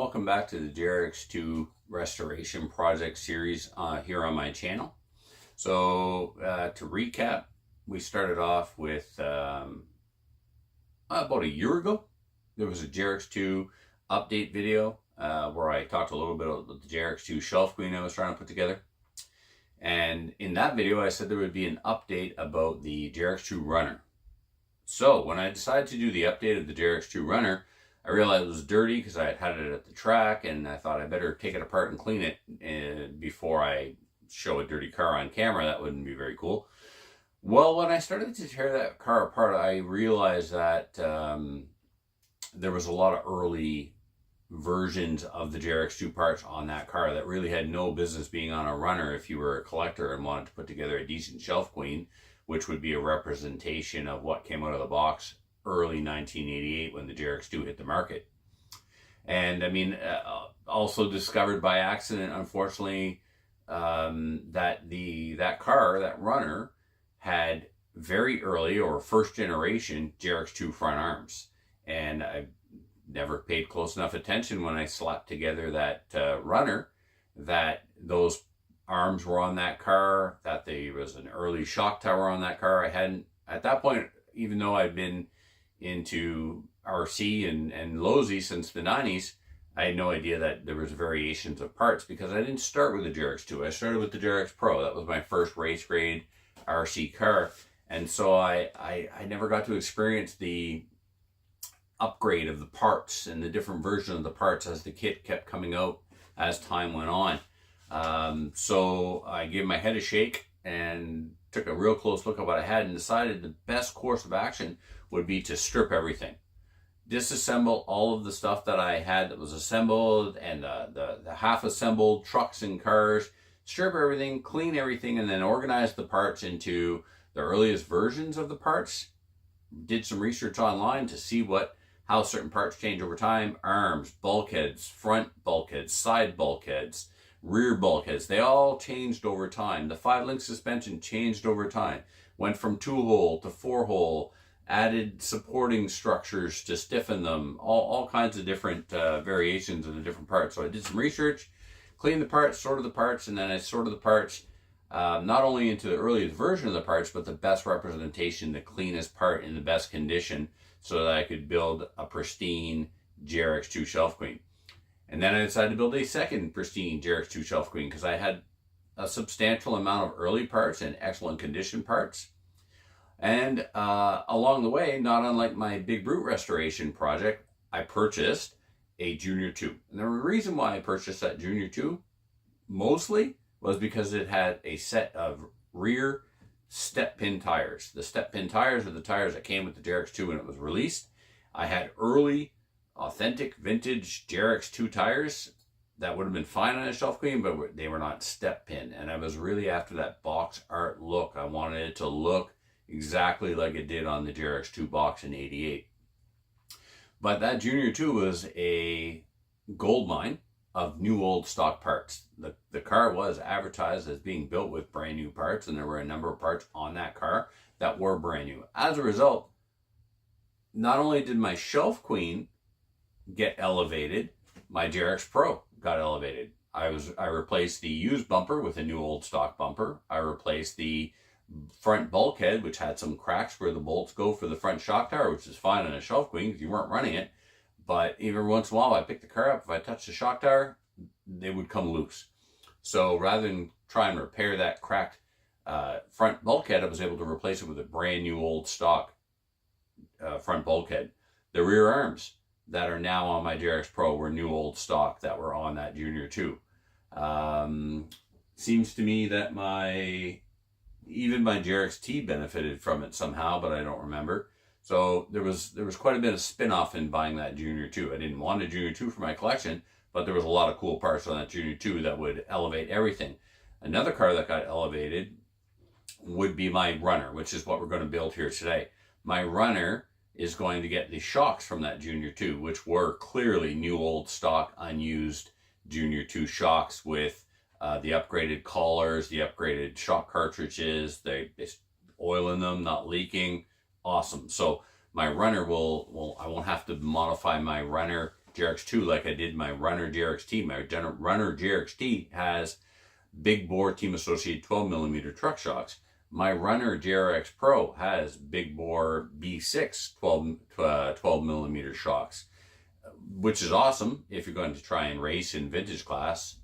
welcome back to the JrX2 restoration project series here on my channel. So to recap, we started off with about a year ago. There was a JrX2 update video where I talked a little bit about the JrX2 shelf queen I was trying to put together. And in that video, I said there would be an update about the JrX2 runner. So when I decided to do the update of the JrX2 runner, I realized it was dirty because I had it at the track, and I thought I better take it apart and clean it before I show a dirty car on camera. That wouldn't be very cool. Well, when I started to tear that car apart, I realized that there was a lot of early versions of the JrX2 parts on that car that really had no business being on a runner if you were a collector and wanted to put together a decent shelf queen, which would be a representation of what came out of the box early 1988 when the JrX2 hit the market. And I mean, also discovered by accident, unfortunately, that car, that runner, had very early or first generation JrX2 front arms. And I never paid close enough attention when I slapped together that runner that those arms were on that car, that there was an early shock tower on that car. I hadn't, at that point, even though I'd been into RC and Losi since the 90s, I had no idea that there was variations of parts because I didn't start with the JrX2. I started with the JrX Pro. That was my first race grade RC car. And so I never got to experience the upgrade of the parts and the different versions of the parts as the kit kept coming out as time went on. So I gave my head a shake and took a real close look at what I had and decided the best course of action would be to strip everything. Disassemble all of the stuff that I had that was assembled and the half-assembled trucks and cars, strip everything, clean everything, and then organize the parts into the earliest versions of the parts. Did some research online to see how certain parts change over time. Arms, bulkheads, front bulkheads, side bulkheads, rear bulkheads, they all changed over time. The 5-link suspension changed over time. Went from 2-hole to 4-hole, added supporting structures to stiffen them, all kinds of different variations of the different parts. So I did some research, cleaned the parts, sorted the parts, and then I sorted the parts not only into the earliest version of the parts, but the best representation, the cleanest part in the best condition, so that I could build a pristine JrX2 shelf queen. And then I decided to build a second pristine JrX2 shelf queen because I had a substantial amount of early parts and excellent condition parts. And along the way, not unlike my Big Brute restoration project, I purchased a Junior 2. And the reason why I purchased that Junior 2 mostly was because it had a set of rear step pin tires. The step pin tires are the tires that came with the JrX2 when it was released. I had early, authentic, vintage JrX2 tires that would have been fine on a shelf queen, but they were not step pin. And I was really after that box art look. I wanted it to look exactly like it did on the JrX2 box in '88. But that Junior 2 was a gold mine of new old stock parts. The car was advertised as being built with brand new parts, and there were a number of parts on that car that were brand new. As a result, not only did my shelf queen get elevated, my JrX Pro got elevated. I replaced the used bumper with a new old stock bumper. I replaced the front bulkhead, which had some cracks where the bolts go for the front shock tower, which is fine on a shelf queen because you weren't running it. But even once in a while, I picked the car up. If I touched the shock tower, they would come loose. So rather than try and repair that cracked front bulkhead, I was able to replace it with a brand new old stock front bulkhead. The rear arms that are now on my JrX Pro were new old stock that were on that Junior 2. Seems to me that even my JrX-T benefited from it somehow, but I don't remember. So there was quite a bit of spin-off in buying that Junior 2. I didn't want a Junior 2 for my collection, but there was a lot of cool parts on that Junior 2 that would elevate everything. Another car that got elevated would be my runner, which is what we're going to build here today. My runner is going to get the shocks from that Junior 2, which were clearly new old stock, unused Junior 2 shocks with the upgraded collars, the upgraded shock cartridges, they oil in them, not leaking. Awesome. So my runner I won't have to modify my runner JrX2 like I did my Runner JrX-T. My Runner JrX-T has big bore Team Associated 12mm truck shocks. My Runner JrX Pro has big bore B6 12mm shocks, which is awesome if you're going to try and race in vintage class.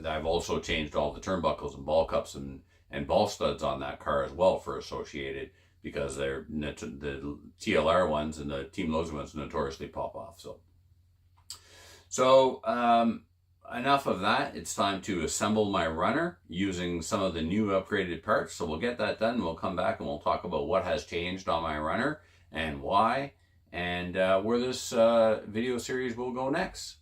I've also changed all the turnbuckles and ball cups and ball studs on that car as well for Associated, because they're the TLR ones and the Team Lowe's ones notoriously pop off. So enough of that. It's time to assemble my runner using some of the new upgraded parts. So we'll get that done. We'll come back and we'll talk about what has changed on my runner and why, and where this video series will go next.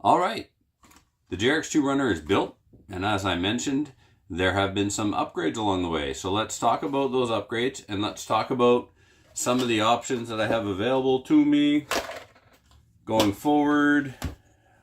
All right, the JrX2 runner is built, and as I mentioned, there have been some upgrades along the way. So let's talk about those upgrades, and let's talk about some of the options that I have available to me going forward,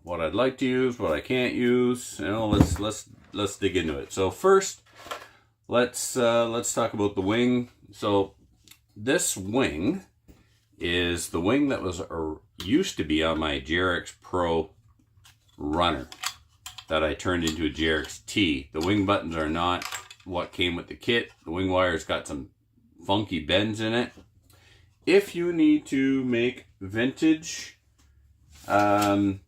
what I'd like to use, what I can't use. You know, let's dig into it. So first, let's talk about the wing. So this wing is the wing that was used to be on my JrX Pro runner that I turned into a JrX-T. The wing buttons are not what came with the kit. The wing wire's got some funky bends in it. If you need to make vintage wing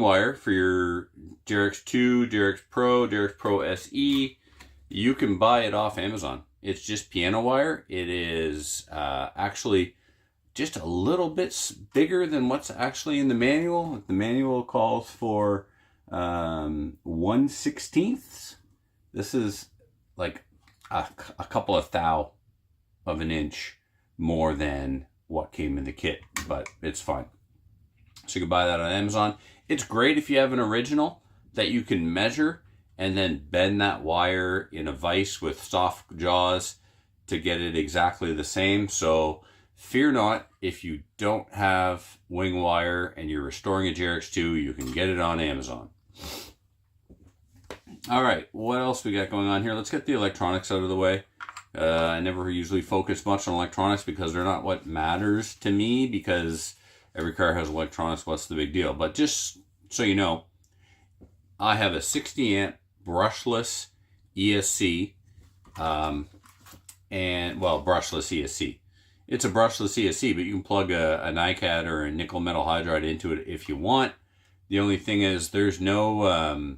wire for your JrX2, JrX Pro SE, you can buy it off Amazon. It's just piano wire. It is actually just a little bit bigger than what's actually in the manual. The manual calls for 1/16. This is like a couple of thou of an inch more than what came in the kit, but it's fine. So you can buy that on Amazon. It's great if you have an original that you can measure and then bend that wire in a vise with soft jaws to get it exactly the same. So fear not, if you don't have wing wire and you're restoring a JrX2, you can get it on Amazon. All right, what else we got going on here? Let's get the electronics out of the way. I never usually focus much on electronics because they're not what matters to me, because every car has electronics. What's the big deal? But just so you know, I have a 60 amp brushless ESC, brushless ESC. It's a brushless ESC, but you can plug a NiCad or a nickel metal hydride into it if you want. The only thing is there's no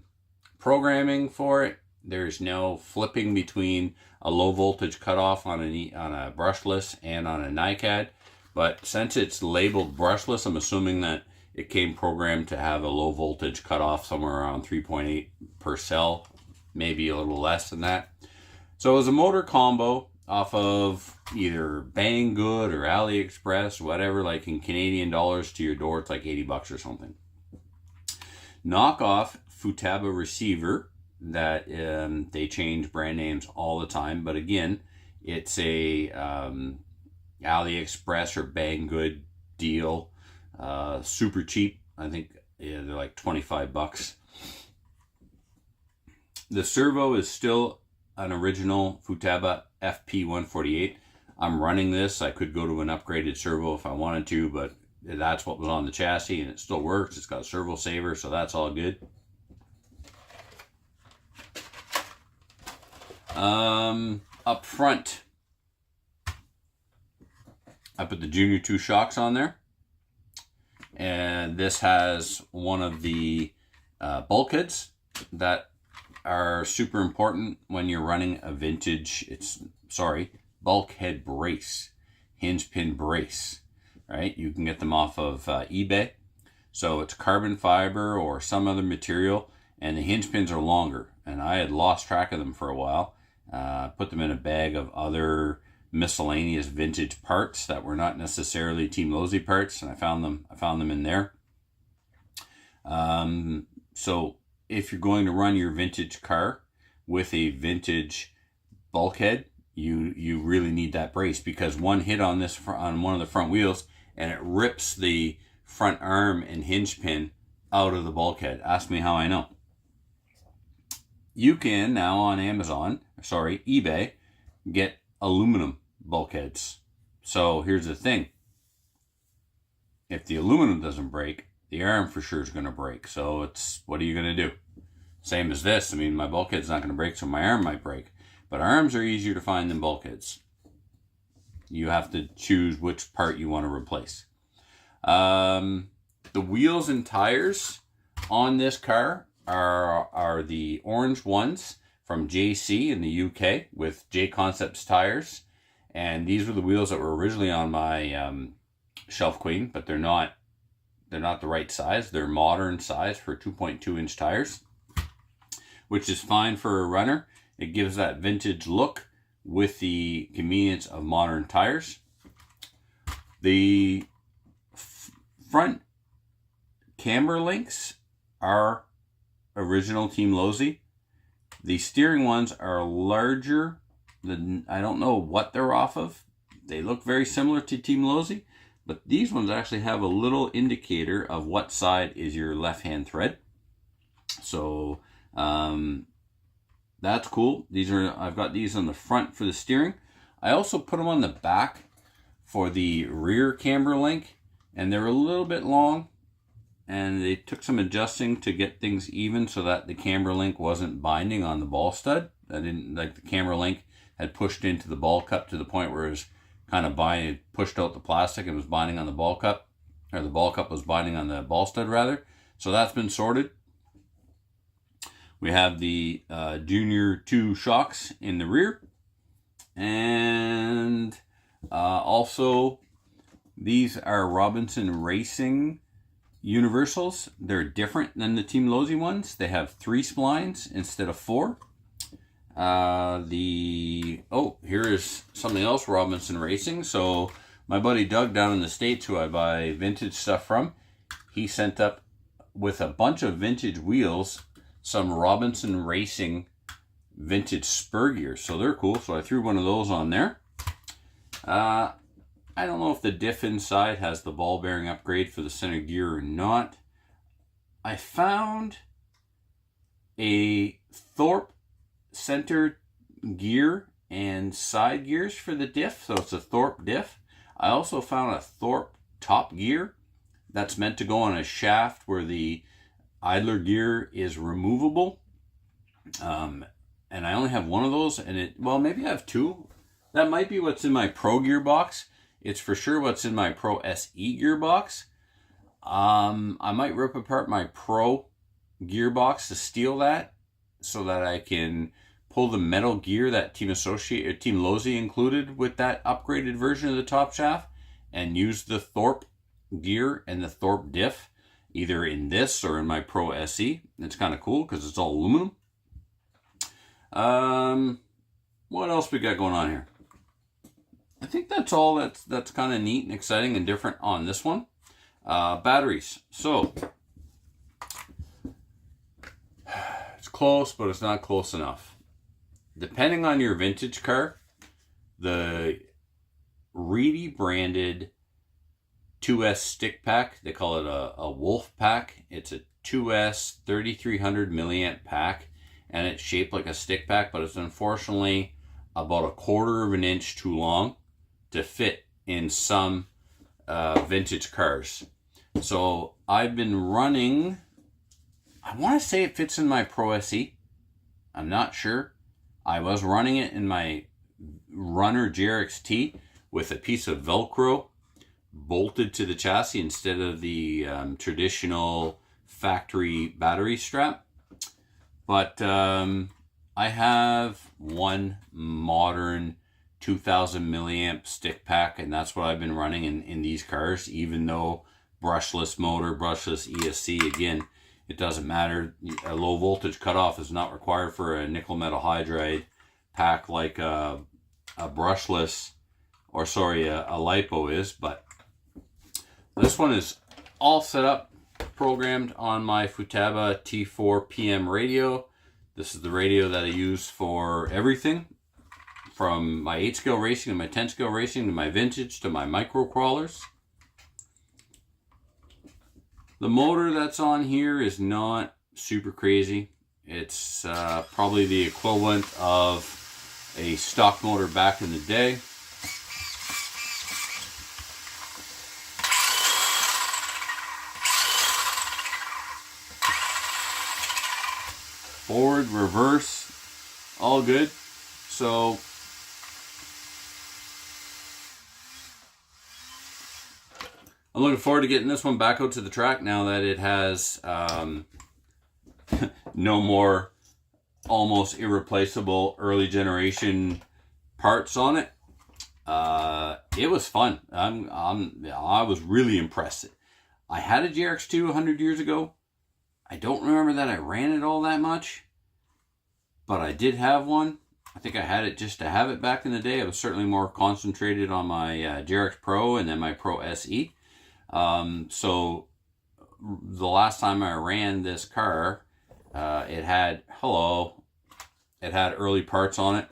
programming for it. There's no flipping between a low voltage cutoff on a brushless and on a NiCad. But since it's labeled brushless, I'm assuming that it came programmed to have a low voltage cutoff somewhere around 3.8 per cell, maybe a little less than that. So it was a motor combo off of either Banggood or AliExpress, whatever, like in Canadian dollars to your door, it's like 80 bucks or something. Knockoff Futaba receiver that they change brand names all the time, but again, it's a AliExpress or Banggood deal, super cheap. I think they're like 25 bucks. The servo is still an original Futaba FP148. I'm running this. I could go to an upgraded servo if I wanted to, but that's what was on the chassis and it still works. It's got a servo saver, so that's all good. Up front, I put the Junior 2 shocks on there, and this has one of the bulkheads that are super important when you're running a vintage, bulkhead brace, hinge pin brace, right? You can get them off of eBay. So it's carbon fiber or some other material, and the hinge pins are longer, and I had lost track of them for a while. Put them in a bag of other miscellaneous vintage parts that were not necessarily Team Lowe's parts, and I found them in there. So if you're going to run your vintage car with a vintage bulkhead, you really need that brace, because one hit on one of the front wheels and it rips the front arm and hinge pin out of the bulkhead. Ask me how I know. You can now on eBay, get aluminum bulkheads. So here's the thing. if the aluminum doesn't break, the arm for sure is going to break. So what are you going to do? Same as this. I mean, my bulkhead's not going to break, so my arm might break. But arms are easier to find than bulkheads. You have to choose which part you want to replace. The wheels and tires on this car are the orange ones from JC in the UK with J Concepts tires. And these were the wheels that were originally on my Shelf Queen, but they're not the right size. They're modern size for 2.2 inch tires, which is fine for a runner. It gives that vintage look with the convenience of modern tires. The front camber links are original Team Losi. The steering ones are larger than, I don't know what they're off of. They look very similar to Team Losi, but these ones actually have a little indicator of what side is your left-hand thread. So that's cool. I've got these on the front for the steering. I also put them on the back for the rear camber link, and they're a little bit long, and they took some adjusting to get things even so that the camber link wasn't binding on the ball stud. I didn't like the camber link had pushed into the ball cup to the point where it was kind of pushed out the plastic and was binding on the ball cup, or the ball cup was binding on the ball stud rather. So that's been sorted. We have the Junior 2 shocks in the rear, and also these are Robinson Racing universals. They're different than the Team Losi ones. They have 3 splines instead of 4. Here is something else Robinson Racing. So my buddy Doug down in the States, who I buy vintage stuff from, he sent up with a bunch of vintage wheels some Robinson Racing vintage spur gears. So they're cool. So I threw one of those on there. I don't know if the diff inside has the ball bearing upgrade for the center gear or not. I found a Thorpe center gear and side gears for the diff. So it's a Thorpe diff. I also found a Thorpe top gear that's meant to go on a shaft where the idler gear is removable. And I only have one of those, and maybe I have 2. That might be what's in my Pro gearbox. It's for sure what's in my Pro SE gearbox. I might rip apart my Pro gearbox to steal that so that I can pull the metal gear that Team Losi included with that upgraded version of the top shaft and use the Thorpe gear and the Thorpe diff either in this or in my Pro SE. It's kind of cool because it's all aluminum. What else we got going on here? I think that's all that's kind of neat and exciting and different on this one. Batteries. So it's close, but it's not close enough. Depending on your vintage car, the Reedy branded 2S stick pack, they call it a Wolf pack. It's a 2S 3300 milliamp pack, and it's shaped like a stick pack, but it's unfortunately about 1/4 of an inch too long to fit in some vintage cars. So I've been running, I want to say it fits in my Pro SE. I'm not sure. I was running it in my Runner JrX2 with a piece of Velcro bolted to the chassis instead of the traditional factory battery strap. But I have one modern 2000 milliamp stick pack, and that's what I've been running in these cars, even though brushless motor, brushless ESC, again, it doesn't matter. A low voltage cutoff is not required for a nickel metal hydride pack like a brushless, or sorry, a LiPo is. But this one is all set up, programmed on my Futaba T4 PM radio. This is the radio that I use for everything, from my 8-scale racing to my 10-scale racing to my vintage to my micro crawlers. The motor that's on here is not super crazy. It's probably the equivalent of a stock motor back in the day. forward, reverse, all good. So I'm looking forward to getting this one back out to the track now that it has no more almost irreplaceable early generation parts on it. It was fun. I was really impressed. I had a JrX2 100 years ago. I don't remember that I ran it all that much, but I did have one. I think I had it just to have it back in the day. I was certainly more concentrated on my JrX Pro and then my Pro SE. So the last time I ran this car, it had early parts on it.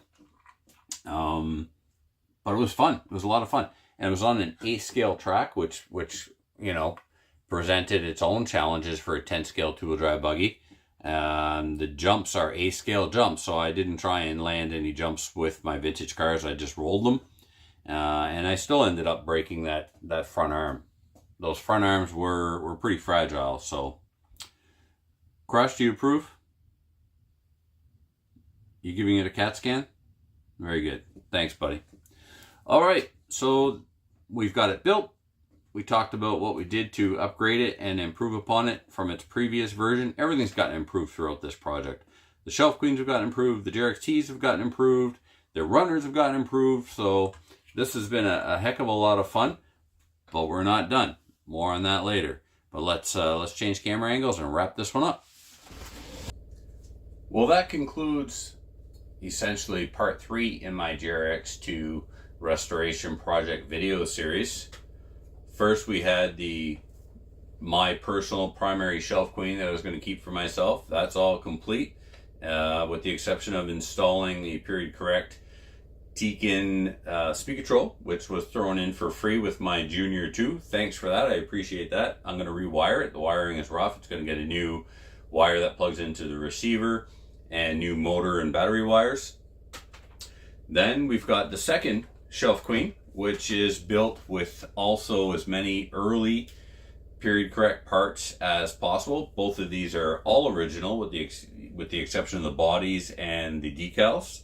But it was fun. It was a lot of fun. And it was on an 8 scale track, which, you know, presented its own challenges for a 10 scale two-wheel drive buggy. The jumps are 8 scale jumps, so I didn't try and land any jumps with my vintage cars. I just rolled them. And I still ended up breaking that front arm. Those front arms were pretty fragile, so. Crush, do you approve? You giving it a CAT scan? Very good. Thanks, buddy. All right, so we've got it built. We talked about what we did to upgrade it and improve upon it from its previous version. Everything's gotten improved throughout this project. The Shelf Queens have gotten improved. The JrXTs have gotten improved. The runners have gotten improved. So this has been a heck of a lot of fun, but we're not done. More on that later. But let's change camera angles and wrap this one up. Well, that concludes essentially part 3 in my JrX2 restoration project video series. First, we had my personal primary shelf queen that I was going to keep for myself. That's all complete, with the exception of installing the period correct Tekin speed control, which was thrown in for free with my Junior 2. Thanks for that. I appreciate that. I'm going to rewire it. The wiring is rough. It's going to get a new wire that plugs into the receiver and new motor and battery wires. Then we've got the second shelf queen, which is built with also as many early period correct parts as possible. Both of these are all original with the exception of the bodies and the decals.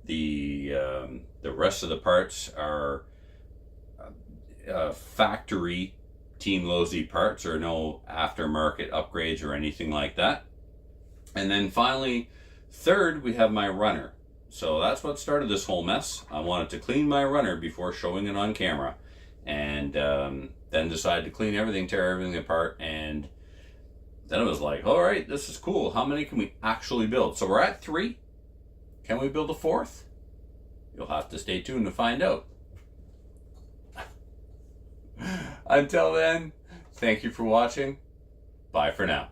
The rest of the parts are factory Team Lozi parts, or no aftermarket upgrades or anything like that. And then finally, third, we have my runner. So that's what started this whole mess. I wanted to clean my runner before showing it on camera, and then decided to clean everything, tear everything apart, and then it was like, all right, this is cool. How many can we actually build? So we're at 3. Can we build a 4th? You'll have to stay tuned to find out. Until then, thank you for watching. Bye for now.